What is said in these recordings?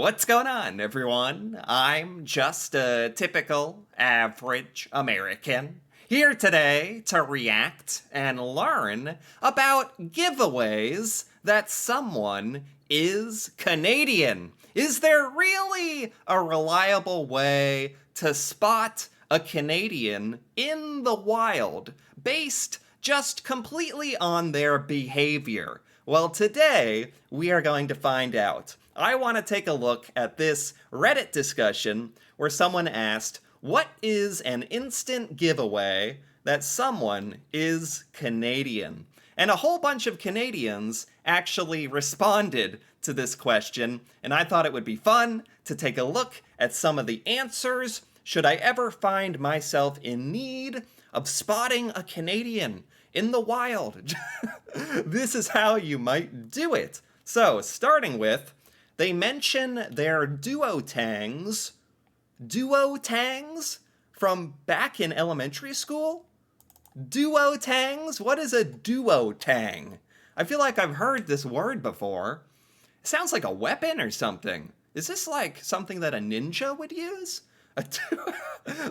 What's going on, everyone? I'm just a typical, average American here today to react and learn about giveaways that someone is Canadian. Is there really a reliable way to spot a Canadian in the wild based just completely on their behavior? Well, today we are going to find out. I want to take a look at this Reddit discussion where someone asked, what is an instant giveaway that someone is Canadian? And a whole bunch of Canadians actually responded to this question, and I thought it would be fun to take a look at some of the answers should I ever find myself in need of spotting a Canadian in the wild. This is how you might do it. So, starting with, they mention their duotangs. Duotangs? From back in elementary school? Duotangs? What is a duotang? I feel like I've heard this word before. It sounds like a weapon or something. Is this like something that a ninja would use?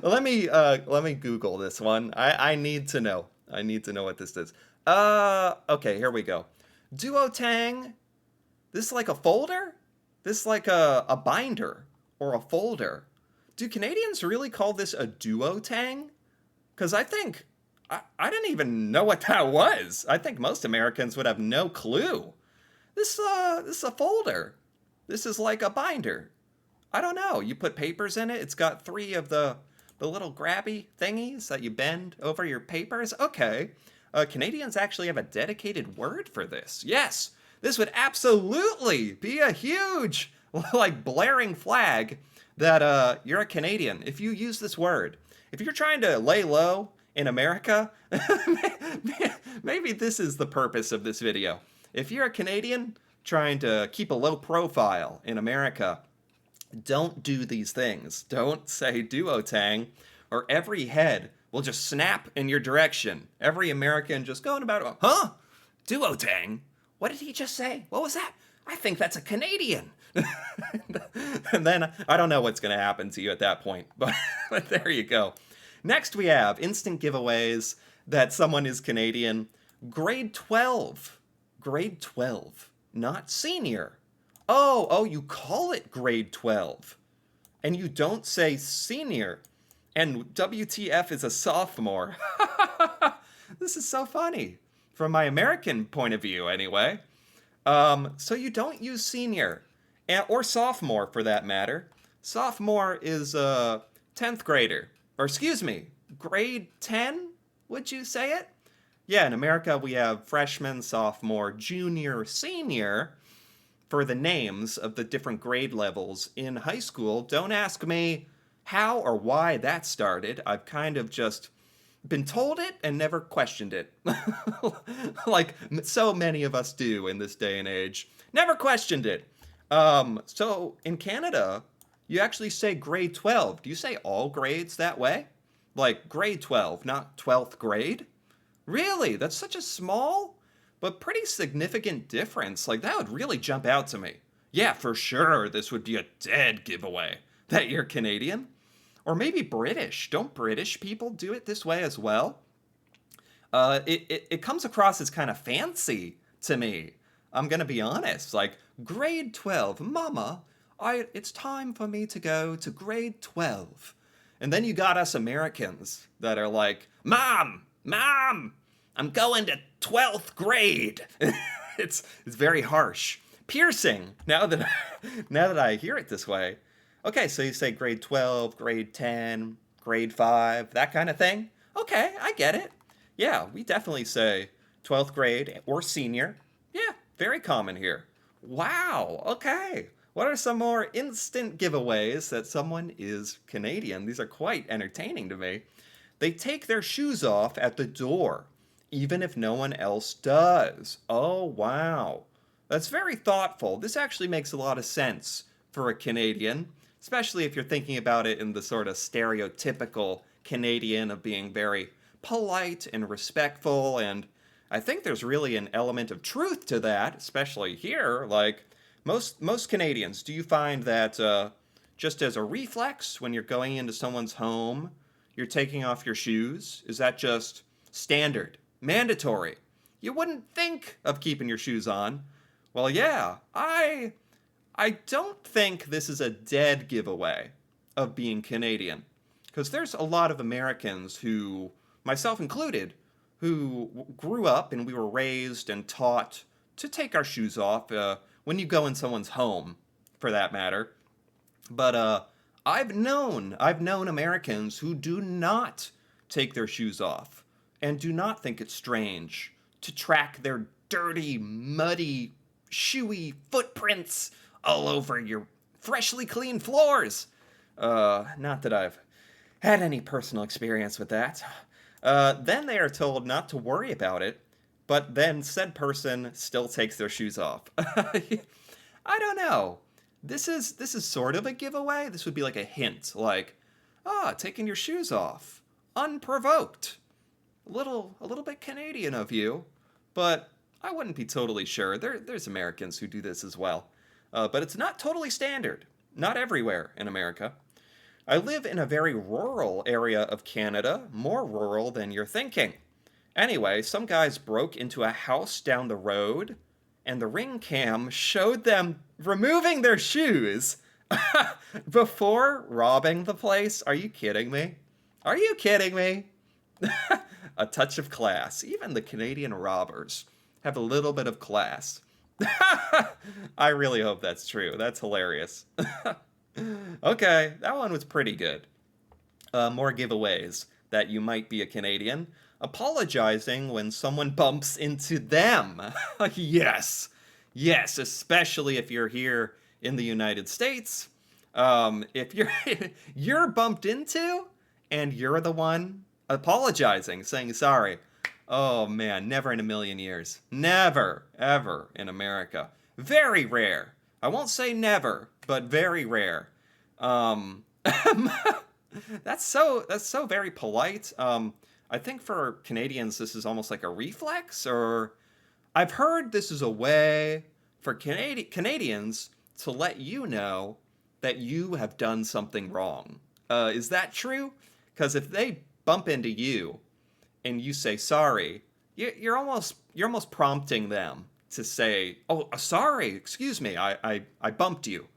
Let me Google this one. I need to know. I need to know what this is. Okay, here we go. Duotang. This is like a folder? This is like a binder or a folder. Do Canadians really call this a duotang? Because I think, I didn't even know what that was. I think most Americans would have no clue. This is a folder. This is like a binder. I don't know. You put papers in it. It's got three of the little grabby thingies that you bend over your papers. Okay. Canadians actually have a dedicated word for this. Yes. This would absolutely be a huge, like, blaring flag that you're a Canadian if you use this word. If you're trying to lay low in America, maybe this is the purpose of this video. If you're a Canadian trying to keep a low profile in America, don't do these things. Don't say duotang, or every head will just snap in your direction. Every American just going about, huh? Duotang? What did he just say? What was that? I think that's a Canadian. And then I don't know what's going to happen to you at that point, but there you go. Next we have instant giveaways that someone is Canadian. Grade 12. Grade 12, not senior. Oh, you call it grade 12. And you don't say senior. And WTF is a sophomore. This is so funny. From my American point of view, anyway. So you don't use senior. Or sophomore, for that matter. Sophomore is a 10th grader. Or excuse me, grade 10? Would you say it? Yeah, in America we have freshman, sophomore, junior, senior for the names of the different grade levels in high school. Don't ask me how or why that started. I've kind of just been told it and never questioned it. Like so many of us do in this day and age. Never questioned it. So in Canada, you actually say grade 12. Do you say all grades that way? Like grade 12, not 12th grade? Really? That's such a small but pretty significant difference. Like that would really jump out to me. Yeah, for sure this would be a dead giveaway that you're Canadian. Or maybe British. Don't British people do it this way as well? It comes across as kind of fancy to me. I'm gonna be honest. Like, grade 12, mama, it's time for me to go to grade 12. And then you got us Americans that are like, Mom, I'm going to 12th grade. It's very harsh. Piercing, now that I hear it this way. Okay, so you say grade 12, grade 10, grade 5, that kind of thing? Okay, I get it. Yeah, we definitely say 12th grade or senior. Yeah, very common here. Wow, okay. What are some more instant giveaways that someone is Canadian? These are quite entertaining to me. They take their shoes off at the door, even if no one else does. Oh, wow. That's very thoughtful. This actually makes a lot of sense for a Canadian, especially if you're thinking about it in the sort of stereotypical Canadian of being very polite and respectful. And I think there's really an element of truth to that, especially here. Like, Most Canadians, do you find that just as a reflex when you're going into someone's home, you're taking off your shoes? Is that just standard, mandatory? You wouldn't think of keeping your shoes on. Well, yeah, I don't think this is a dead giveaway of being Canadian. Because there's a lot of Americans who, myself included, who grew up and we were raised and taught to take our shoes off when you go in someone's home, for that matter. But I've known Americans who do not take their shoes off and do not think it's strange to track their dirty, muddy, shoey footprints all over your freshly cleaned floors. Not that I've had any personal experience with that. Then they are told not to worry about it, but then said person still takes their shoes off. I don't know. This is sort of a giveaway. This would be like a hint, like, taking your shoes off, unprovoked. A little bit Canadian of you, but I wouldn't be totally sure. There's Americans who do this as well, but it's not totally standard. Not everywhere in America. I live in a very rural area of Canada, more rural than you're thinking. Anyway, some guys broke into a house down the road, and the ring cam showed them removing their shoes before robbing the place. Are you kidding me? Are you kidding me? A touch of class. Even the Canadian robbers have a little bit of class. I really hope that's true. That's hilarious. Okay, that one was pretty good. More giveaways that you might be a Canadian. Apologizing when someone bumps into them. Yes. Yes, especially if you're here in the United States. If you're bumped into and you're the one apologizing, saying sorry. Oh man, never in a million years. Never, ever in America. Very rare. I won't say never, but very rare. Um, that's so very polite. I think for Canadians, this is almost like a reflex, or I've heard this is a way for Canadians to let you know that you have done something wrong. Is that true? Because if they bump into you and you say sorry, you're almost prompting them to say, "Oh, sorry, excuse me, I bumped you."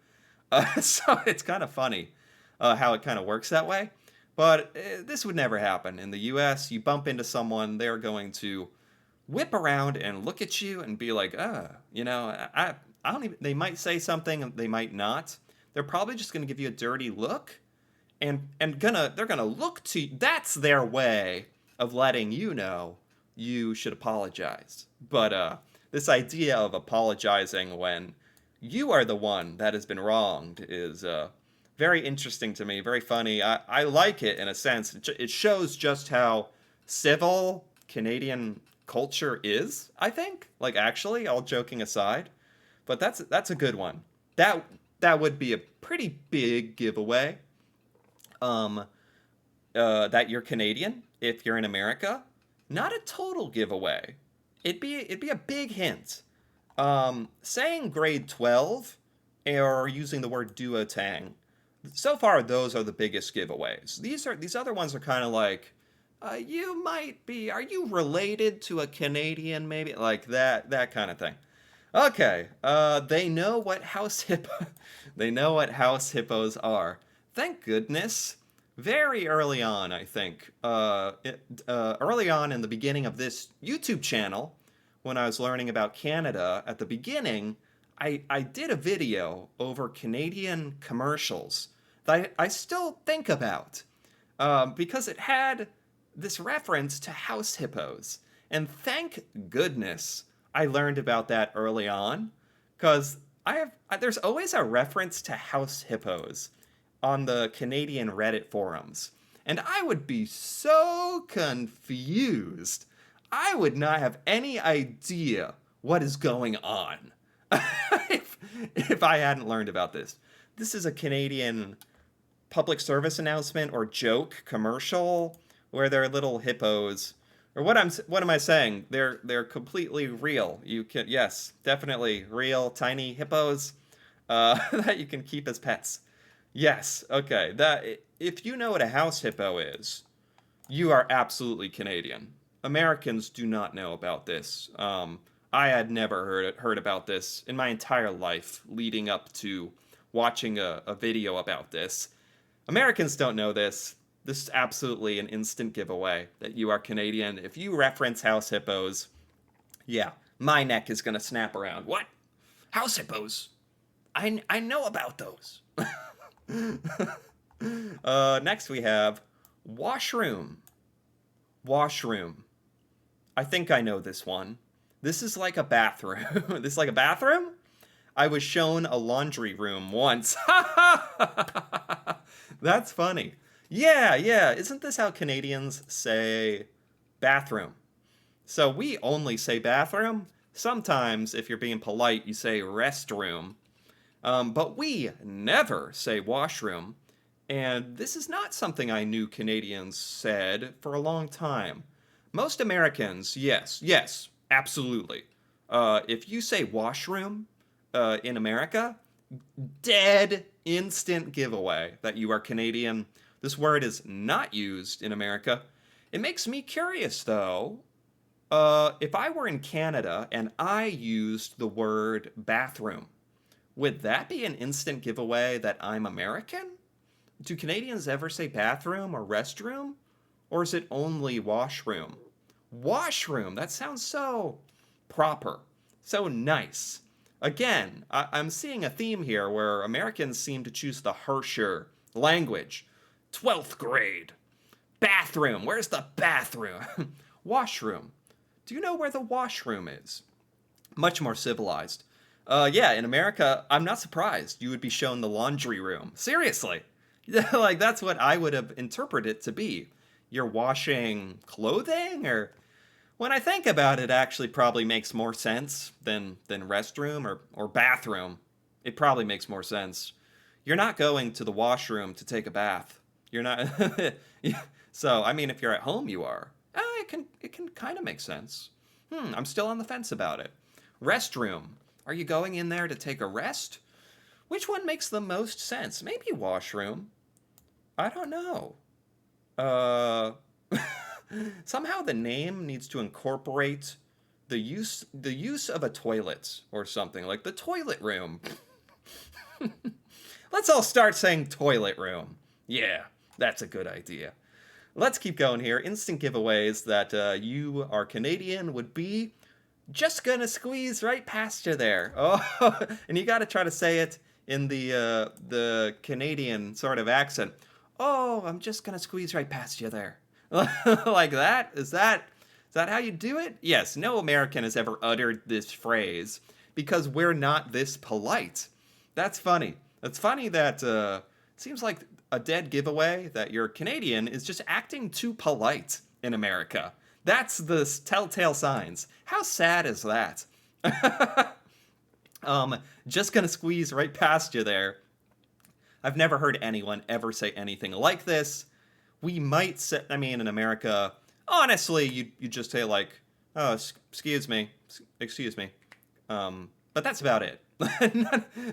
So it's kind of funny how it kind of works that way. But this would never happen in the U.S. You bump into someone, they're going to whip around and look at you and be like, I don't even. They might say something, they might not. They're probably just going to give you a dirty look, and they're gonna look to you. That's their way of letting you know you should apologize. But this idea of apologizing when you are the one that has been wronged is very interesting to me, very funny. I like it in a sense. It shows just how civil Canadian culture is, I think. Like, actually, all joking aside. But that's a good one. That would be a pretty big giveaway. Um, that you're Canadian if you're in America. Not a total giveaway. It'd be a big hint. Saying grade 12 or using the word duotang. So far, those are the biggest giveaways. These other ones are kind of like, you might be. Are you related to a Canadian? Maybe like that kind of thing. Okay. They know what house hippo. They know what house hippos are. Thank goodness. Very early on, I think. Early on in the beginning of this YouTube channel, when I was learning about Canada at the beginning, I did a video over Canadian commercials that I still think about because it had this reference to house hippos. And thank goodness I learned about that early on because there's always a reference to house hippos on the Canadian Reddit forums. And I would be so confused. I would not have any idea what is going on if I hadn't learned about this. This is a Canadian public service announcement or joke commercial where there are little hippos Or what am I saying? They're completely real. You can, yes, definitely real tiny hippos that you can keep as pets. Yes, okay. That if you know what a house hippo is, you are absolutely Canadian. Americans do not know about this. I had never heard about this in my entire life leading up to watching a video about this. Americans don't know this. This is absolutely an instant giveaway that you are Canadian. If you reference house hippos, yeah, my neck is gonna snap around. What? House hippos? I know about those. Next we have washroom. Washroom. I think I know this one. This is like a bathroom. This is like a bathroom? I was shown a laundry room once. That's funny. Yeah, yeah. Isn't this how Canadians say bathroom? So we only say bathroom. Sometimes, if you're being polite, you say restroom. But we never say washroom. And this is not something I knew Canadians said for a long time. Most Americans, yes, yes, absolutely. If you say washroom in America, dead instant giveaway that you are Canadian. This word is not used in America. It makes me curious though. If I were in Canada and I used the word bathroom, would that be an instant giveaway that I'm American? Do Canadians ever say bathroom or restroom? Or is it only washroom? Washroom, that sounds so proper, so nice. Again, I'm seeing a theme here where Americans seem to choose the harsher language. 12th grade. Bathroom, where's the bathroom? Washroom. Do you know where the washroom is? Much more civilized. Yeah, in America, I'm not surprised you would be shown the laundry room. Seriously. Like, that's what I would have interpreted it to be. You're washing clothing? Or when I think about it, actually probably makes more sense than restroom or bathroom. It probably makes more sense. You're not going to the washroom to take a bath. You're not. So, I mean, if you're at home, you are. It can kind of make sense. I'm still on the fence about it. Restroom. Are you going in there to take a rest? Which one makes the most sense? Maybe washroom. I don't know. Uh, Somehow the name needs to incorporate the use of a toilet or something like the toilet room. Let's all start saying toilet room. Yeah, that's a good idea. Let's keep going here. Instant giveaways that you are Canadian would be just gonna squeeze right past you there. Oh, and you got to try to say it in the Canadian sort of accent. Oh, I'm just gonna squeeze right past you there, like that. Is that how you do it? Yes. No American has ever uttered this phrase because we're not this polite. That's funny. That's funny that it seems like a dead giveaway that you're Canadian is just acting too polite in America. That's the telltale signs. How sad is that? Just gonna squeeze right past you there. I've never heard anyone ever say anything like this. We might say, I mean, in America, honestly, you just say like, oh, excuse me. But that's about it.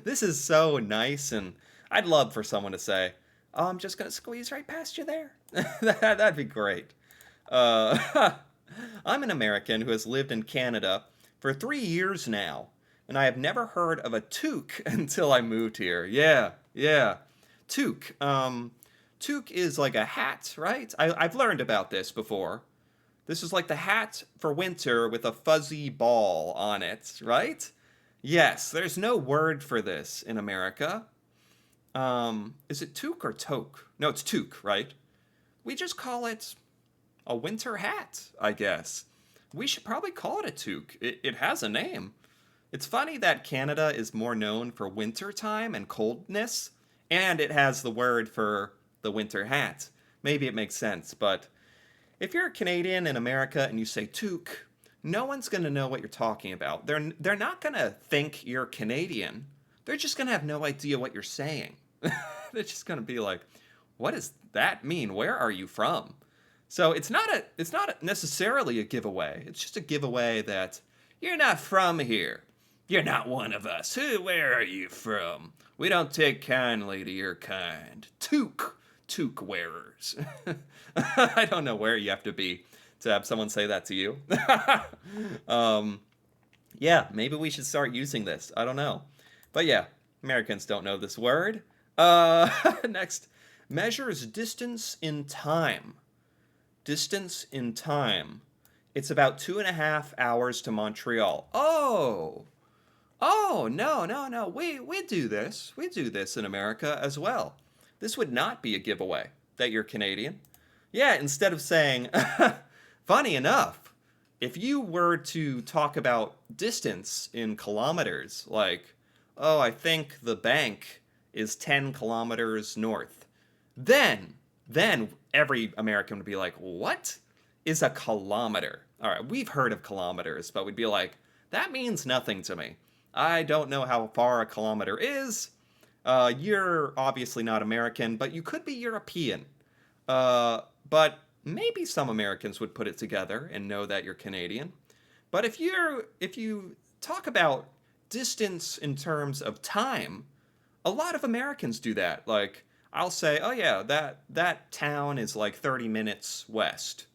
This is so nice, and I'd love for someone to say, oh, I'm just gonna squeeze right past you there. That'd be great. Uh, I'm an American who has lived in Canada for 3 years now, and I have never heard of a toque until I moved here. Yeah, yeah. Toque. Toque is like a hat, right? I've learned about this before. This is like the hat for winter with a fuzzy ball on it, right? Yes, there's no word for this in America. Is it toque or toque? No, it's toque, right? We just call it a winter hat, I guess. We should probably call it a toque. It has a name. It's funny that Canada is more known for winter time and coldness, and it has the word for the winter hat. Maybe it makes sense, but if you're a Canadian in America and you say toque, no one's going to know what you're talking about. They're not going to think you're Canadian. They're just going to have no idea what you're saying. They're just going to be like, what does that mean? Where are you from? So it's not necessarily a giveaway. It's just a giveaway that you're not from here. You're not one of us. Where are you from? We don't take kindly to your kind. Toque wearers. I don't know where you have to be to have someone say that to you. um, yeah, maybe we should start using this. I don't know. But yeah, Americans don't know this word. Next, measures distance in time. Distance in time. It's about 2.5 hours to Montreal. Oh, no, no, no. We do this. We do this in America as well. This would not be a giveaway that you're Canadian. Yeah, instead of saying, funny enough, if you were to talk about distance in kilometers, like, oh, I think the bank is 10 kilometers north, then every American would be like, what is a kilometer? All right, we've heard of kilometers, but we'd be like, that means nothing to me. I don't know how far a kilometer is. You're obviously not American, but you could be European. But maybe some Americans would put it together and know that you're Canadian. But if you talk about distance in terms of time, a lot of Americans do that. Like I'll say, "Oh yeah, that town is like 30 minutes west."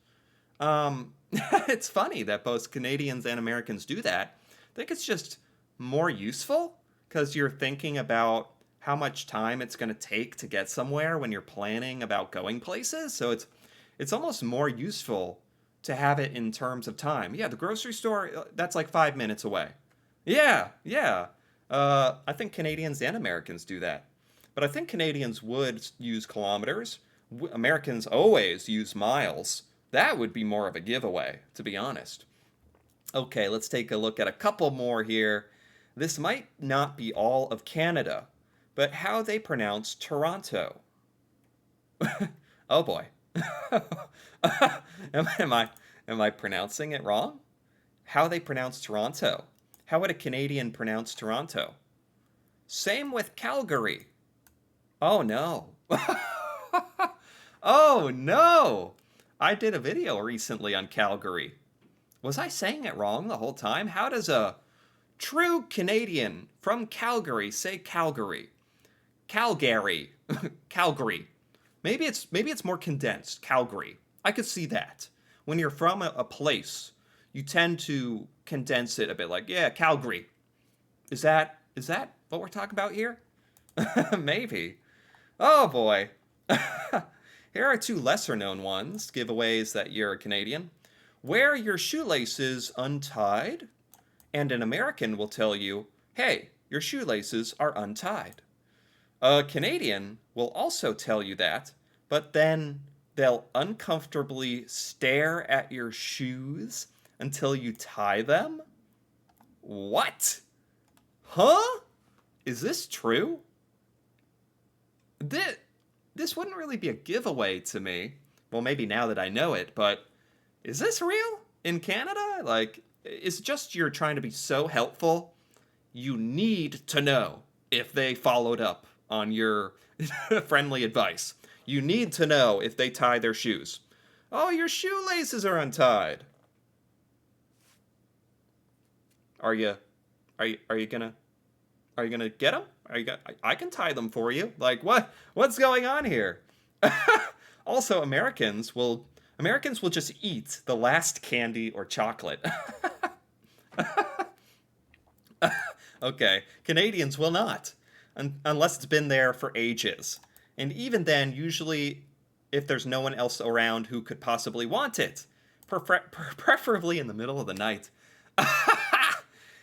It's funny that both Canadians and Americans do that. I think it's just more useful because you're thinking about how much time it's going to take to get somewhere when you're planning about going places. So it's almost more useful to have it in terms of time. Yeah, the grocery store, that's like 5 minutes away. Yeah, yeah. I think Canadians and Americans do that. But I think Canadians would use kilometers. Americans always use miles. That would be more of a giveaway, to be honest. Okay, let's take a look at a couple more here. This might not be all of Canada, but how they pronounce Toronto. Oh boy. am I pronouncing it wrong? How they pronounce Toronto. How would a Canadian pronounce Toronto? Same with Calgary. Oh no. Oh no. I did a video recently on Calgary. Was I saying it wrong the whole time? How does a true Canadian from Calgary say Calgary? Calgary. Calgary. Maybe it's more condensed. Calgary. I could see that. When you're from a place, you tend to condense it a bit like, yeah, Calgary. Is that what we're talking about here? Maybe. Oh boy. Here are two lesser known ones, giveaways that you're a Canadian. Wear your shoelaces untied, and an American will tell you, hey, your shoelaces are untied. A Canadian will also tell you that, but then they'll uncomfortably stare at your shoes until you tie them? What? Huh? Is this true? This wouldn't really be a giveaway to me. Well, maybe now that I know it, but is this real in Canada? Like, is it just you're trying to be so helpful? You need to know if they followed up on your friendly advice. You need to know if they tie their shoes. Oh, your shoelaces are untied. Are you are you gonna get them? I can tie them for you. Like what's going on here? Also, Americans will just eat the last candy or chocolate. Okay, Canadians will not, unless it's been there for ages. And even then, usually, if there's no one else around who could possibly want it, preferably in the middle of the night.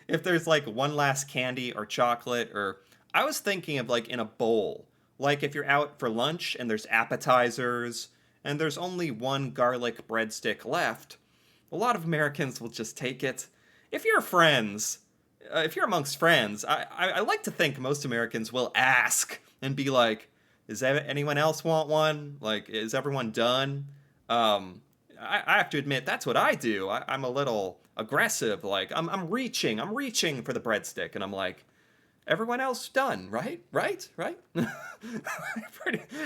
If there's like one last candy or chocolate, or I was thinking of like in a bowl, like if you're out for lunch and there's appetizers and there's only one garlic breadstick left, a lot of Americans will just take it. If you're friends, if you're amongst friends, I like to think most Americans will ask and be like, "Does anyone else want one? Like, is everyone done?" I have to admit that's what I do. I'm a little aggressive. Like I'm reaching for the breadstick, and I'm like, everyone else done, right?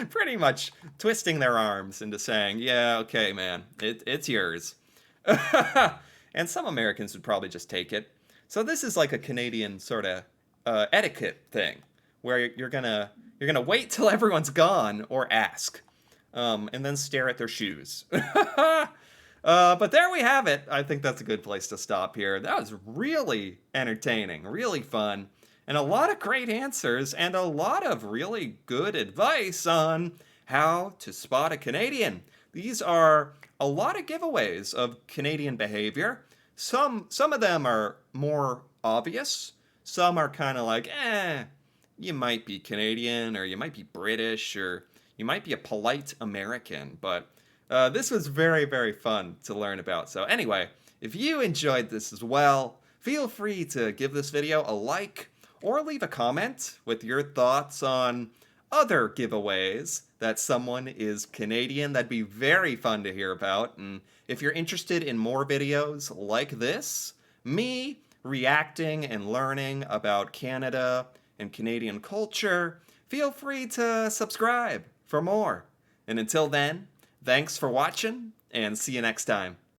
Pretty much twisting their arms into saying, yeah, okay, man, it's yours. And some Americans would probably just take it. So this is like a Canadian sort of etiquette thing, where you're gonna wait till everyone's gone or ask, and then stare at their shoes. But there we have it. I think that's a good place to stop here. That was really entertaining, really fun, and a lot of great answers, and a lot of really good advice on how to spot a Canadian. These are a lot of giveaways of Canadian behavior. Some of them are more obvious. Some are kind of like, you might be Canadian, or you might be British, or you might be a polite American. But this was very, very fun to learn about. So anyway, if you enjoyed this as well, feel free to give this video a like or leave a comment with your thoughts on other giveaways that someone is Canadian. That'd be very fun to hear about. And if you're interested in more videos like this, me reacting and learning about Canada and Canadian culture, feel free to subscribe for more. And until then, thanks for watching, and see you next time.